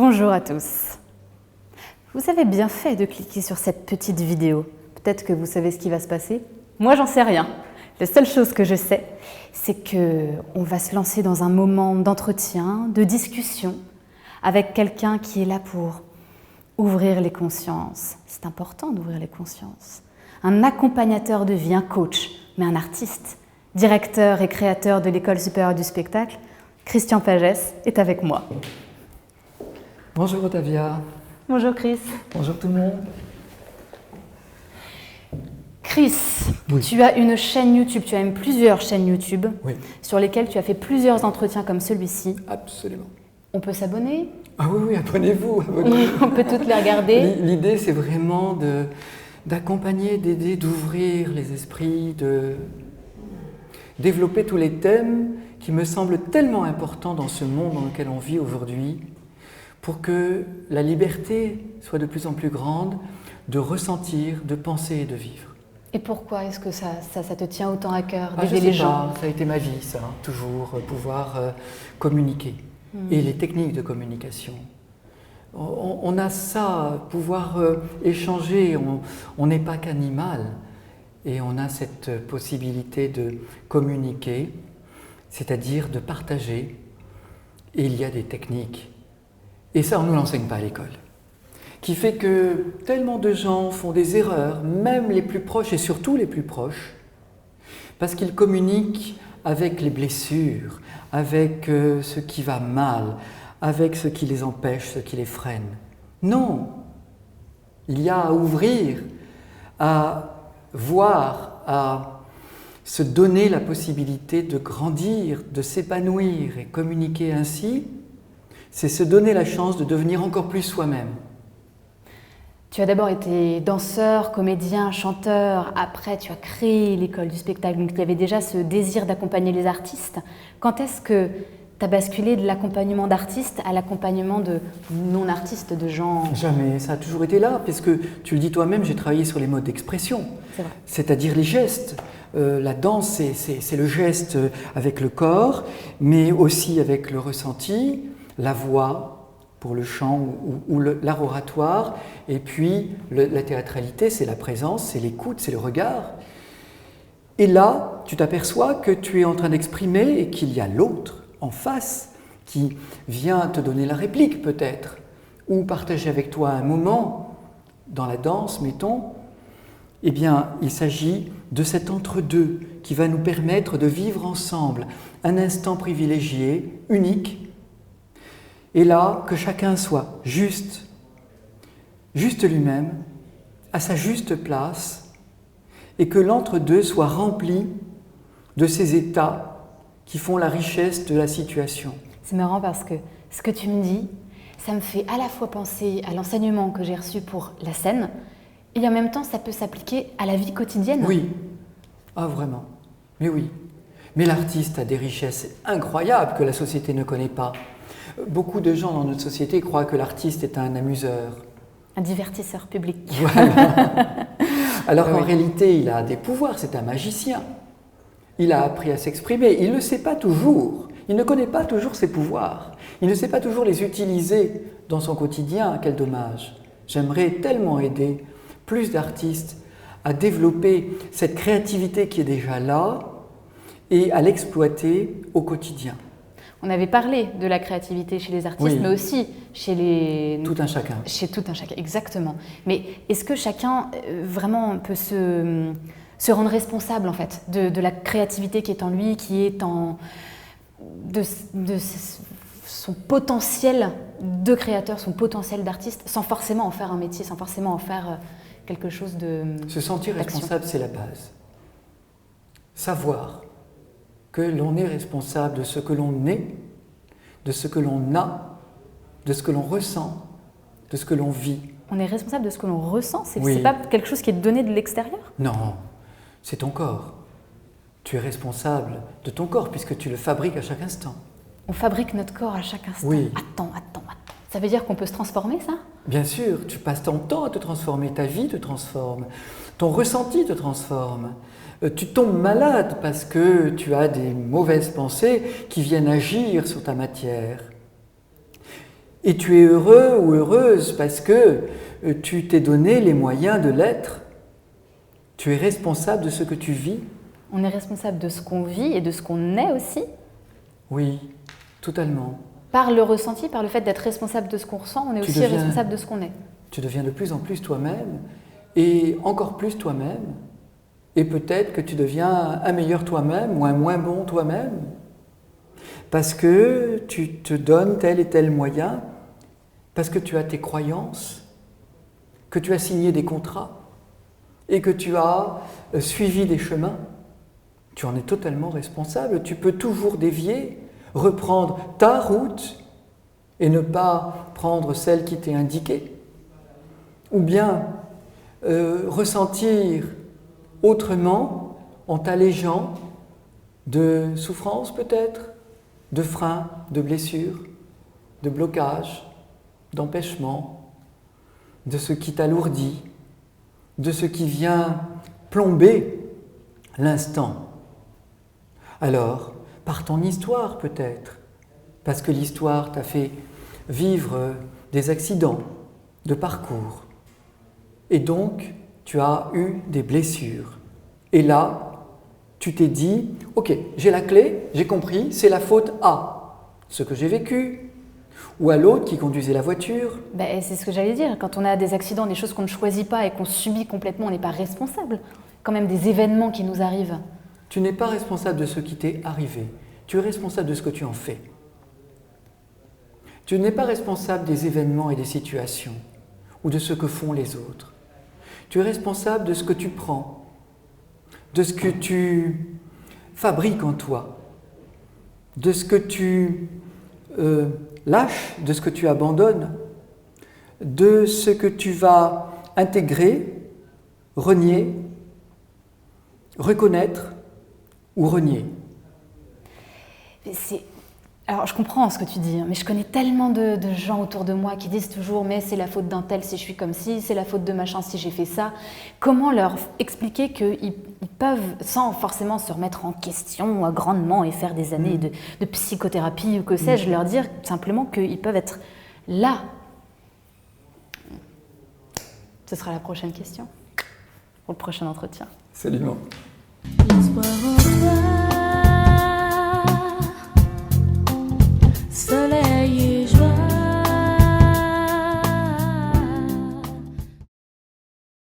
Bonjour à tous. Vous avez bien fait de cliquer sur cette petite vidéo. Peut-être que vous savez ce qui va se passer. Moi, j'en sais rien. La seule chose que je sais, c'est qu'on va se lancer dans un moment d'entretien, de discussion, avec quelqu'un qui est là pour ouvrir les consciences. C'est important d'ouvrir les consciences. Un accompagnateur de vie, un coach, mais un artiste, directeur et créateur de l'École supérieure du spectacle, Christian Pagès est avec moi. Bonjour Otavia. Bonjour Chris. Bonjour tout le monde. Chris, Oui. tu as une chaîne YouTube, tu as même plusieurs chaînes YouTube Oui, sur lesquelles tu as fait plusieurs entretiens comme celui-ci. absolument. On peut s'abonner? Ah oui, abonnez-vous. Abonnez-vous. On peut toutes les regarder. L'idée, c'est vraiment d'accompagner, d'aider, d'ouvrir les esprits, de développer tous les thèmes qui me semblent tellement importants dans ce monde dans lequel on vit aujourd'hui, pour que la liberté soit de plus en plus grande de ressentir, de penser et de vivre. Et pourquoi est-ce que ça te tient autant à cœur Je d'aider sais les gens? pas, ça a été ma vie, ça, toujours pouvoir communiquer. Et les techniques de communication. On a ça, pouvoir échanger, on n'est pas qu'animal, et on a cette possibilité de communiquer, c'est-à-dire de partager, et il y a des techniques. Et ça, on ne nous l'enseigne pas à l'école. Qui fait que tellement de gens font des erreurs, même les plus proches et surtout les plus proches, parce qu'ils communiquent avec les blessures, avec ce qui va mal, avec ce qui les empêche, ce qui les freine. Non, il y a à ouvrir, à voir, à se donner la possibilité de grandir, de s'épanouir et communiquer ainsi, c'est se donner la chance de devenir encore plus soi-même. Tu as d'abord été danseur, comédien, chanteur, après tu as créé l'école du spectacle, donc il y avait déjà ce désir d'accompagner les artistes. Quand est-ce que tu as basculé de l'accompagnement d'artistes à l'accompagnement de non-artistes, de gens... Jamais, ça a toujours été là, puisque tu le dis toi-même, j'ai travaillé sur les modes d'expression, C'est vrai. c'est-à-dire les gestes. La danse, c'est le geste avec le corps, mais aussi avec le ressenti, la voix, pour le chant ou l'art oratoire, et puis la théâtralité, c'est la présence, c'est l'écoute, c'est le regard. Et là, tu t'aperçois que tu es en train d'exprimer et qu'il y a l'autre en face qui vient te donner la réplique peut-être, ou partager avec toi un moment dans la danse, mettons. Eh bien, il s'agit de cet entre-deux qui va nous permettre de vivre ensemble un instant privilégié, unique, et là, que chacun soit juste lui-même, à sa juste place, et que l'entre-deux soit rempli de ces états qui font la richesse de la situation. C'est marrant parce que ce que tu me dis, ça me fait à la fois penser à l'enseignement que j'ai reçu pour la scène, et en même temps, ça peut s'appliquer à la vie quotidienne. Oui, ah vraiment, mais oui. Mais l'artiste a des richesses incroyables que la société ne connaît pas. Beaucoup de gens dans notre société croient que l'artiste est un amuseur. Un divertisseur public. Voilà. Alors qu'en Oui. réalité, il a des pouvoirs, c'est un magicien. Il a appris à s'exprimer, il ne le sait pas toujours. Il ne connaît pas toujours ses pouvoirs. Il ne sait pas toujours les utiliser dans son quotidien. Quel dommage. J'aimerais tellement aider plus d'artistes à développer cette créativité qui est déjà là et à l'exploiter au quotidien. On avait parlé de la créativité chez les artistes, Oui. mais aussi chez les... Tout un chacun. Chez tout un chacun, exactement. Mais est-ce que chacun vraiment peut se rendre responsable en fait de la créativité qui est en lui, qui est de son potentiel de créateur, son potentiel d'artiste, sans forcément en faire un métier, sans forcément en faire quelque chose de... Se sentir d'action. responsable, c'est la base. Savoir que l'on est responsable de ce que l'on est, de ce que l'on a, de ce que l'on ressent, de ce que l'on vit. On est responsable de ce que l'on ressent, c'est Oui. pas quelque chose qui est donné de l'extérieur? Non, c'est ton corps. Tu es responsable de ton corps puisque tu le fabriques à chaque instant. On fabrique notre corps à chaque instant. Oui. Attends. Ça veut dire qu'on peut se transformer, ça? Bien sûr, tu passes ton temps à te transformer, ta vie te transforme, ton ressenti te transforme. Tu tombes malade parce que tu as des mauvaises pensées qui viennent agir sur ta matière. Et tu es heureux ou heureuse parce que tu t'es donné les moyens de l'être. Tu es responsable de ce que tu vis. On est responsable de ce qu'on vit et de ce qu'on est aussi. Oui, totalement. Par le ressenti, par le fait d'être responsable de ce qu'on ressent, on est aussi responsable de ce qu'on est. Tu deviens de plus en plus toi-même et encore plus toi-même. Et peut-être que tu deviens un meilleur toi-même ou un moins bon toi-même. Parce que tu te donnes tel et tel moyen, parce que tu as tes croyances, que tu as signé des contrats et que tu as suivi des chemins. Tu en es totalement responsable. Tu peux toujours dévier, reprendre ta route et ne pas prendre celle qui t'est indiquée. Ou bien ressentir autrement en t'allégeant de souffrances peut-être, de freins, de blessures, de blocages, d'empêchements, de ce qui t'alourdit, de ce qui vient plomber l'instant. Alors, par ton histoire peut-être, parce que l'histoire t'a fait vivre des accidents de parcours, et donc tu as eu des blessures. Et là, tu t'es dit, ok, j'ai la clé, j'ai compris, c'est la faute à ce que j'ai vécu, ou à l'autre qui conduisait la voiture. C'est ce que j'allais dire, quand on a des accidents, des choses qu'on ne choisit pas et qu'on subit complètement, on n'est pas responsable. Quand même des événements qui nous arrivent. Tu n'es pas responsable de ce qui t'est arrivé, tu es responsable de ce que tu en fais. Tu n'es pas responsable des événements et des situations, ou de ce que font les autres. Tu es responsable de ce que tu prends, de ce que tu fabriques en toi, de ce que tu lâches, de ce que tu abandonnes, de ce que tu vas intégrer, renier, reconnaître ou renier. Alors je comprends ce que tu dis, mais je connais tellement de gens autour de moi qui disent toujours « mais c'est la faute d'un tel si je suis comme ci, c'est la faute de machin si j'ai fait ça ». Comment leur expliquer qu'ils peuvent, sans forcément se remettre en question grandement et faire des années de psychothérapie ou que sais-je, leur dire simplement qu'ils peuvent être là. Ce sera la prochaine question, pour le prochain entretien. Absolument. L'espoir